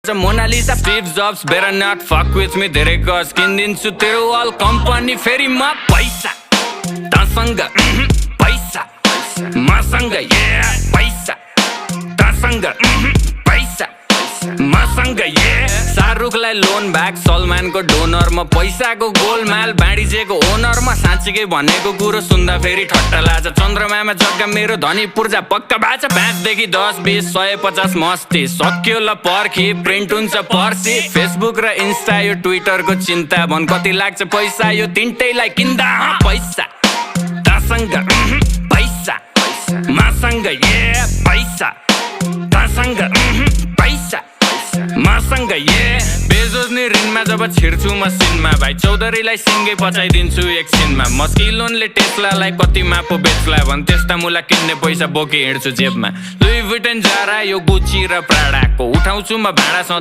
गर्छ Mona Lisa Steve Jobs better not fuck with me धेरै गज किनिदिन्छु तेरो अल कम्पनी फेरि म पैसा तसँग पैसा मसँग पैसा तसँग पैसा मसँग शाहरुखलाई लोन ब्याक सलमानको डोनर म पैसाको गोलमाल बाँडिजेको ओनर म साँच्चीकै भनेको कुरो सुन्दा फेरि ठट्टा लाग्छ चन्द्रमामा जग्गा मेरो धनी पूर्जा पक्का बाचा 5 देखि 10 20 150 मस्ती सक्यो ल पर्खी प्रिन्ट हुन्छ पर्सी फेसबुक र इन्स्टा यो ट्विटरको चिन्ता भन कति लाग्छ पैसा यो तिनटैलाई किन्दा पैसा तसँग पैसा मसँग पैसा तसँग पैसा मसँग बेजोज नि ऋणमा जब छिर्छु म सिनमा भाइ चौधरीलाई सिङ्गै पचाइदिन्छु एकछिनमा मस्किलोनले टेस्लालाई कतिमा पो बेच्ला भन् त्यस्ता मुला किन्ने पैसा बोकी हिँड्छु जेबमा लुई भुइटन जारा यो गुची र प्राडाको उठाउँछु म भाँडा